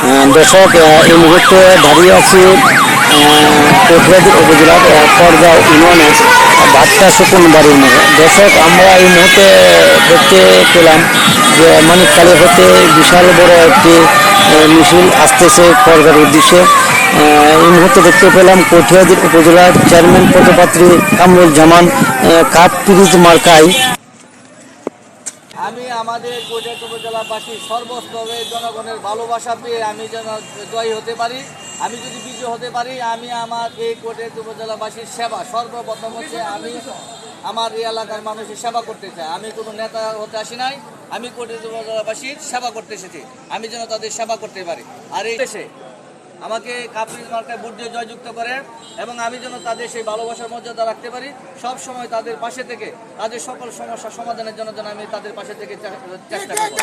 দর্শক, এই মুহূর্তে দাঁড়িয়ে আছি কোটবাড়ি উপজেলার করগাঁও ইউনিয়নের ভাট্টা সুকুন বাড়ির মধ্যে। দর্শক, আমরা এই মুহূর্তে দেখতে পেলাম যে মানিকখালী হতে বিশাল বড় একটি মিছিল আসতেছে করগাঁওর উদ্দেশ্যে। এই মুহূর্তে দেখতে পেলাম কোটবাড়ি উপজেলার চেয়ারম্যান পদপ্রার্থী কামরুল জামান কাপ পিরিজ মার্কায়। আমি আমাদের কোটবাড়ি উপজেলাবাসীর সর্বস্তরের জনগণের ভালোবাসা পেয়ে আমি যেন জয়ী হতে পারি। আমি যদি বিজয় হতে পারি, আমি আমার এই কোটবাড়ি উপজেলাবাসীর সেবা সর্বপ্রথম হচ্ছে আমি আমার এই এলাকার মানুষের সেবা করতে চাই। আমি কোনো নেতা হতে আসি নাই, আমি কোটবাড়ি উপজেলাবাসীর সেবা করতে এসেছি। আমি যেন তাদের সেবা করতে পারি। আর এই দেশে আমাকে কাপিল মার্কায় ভোট দিয়ে জয়যুক্ত করে এবং আমি যেন তাদের সেই ভালোবাসার মর্যাদা রাখতে পারি। সব সময় তাদের পাশে থেকে তাদের সকল সমস্যা সমাধানের জন্য যেন আমি তাদের পাশে থেকে চেষ্টা করব।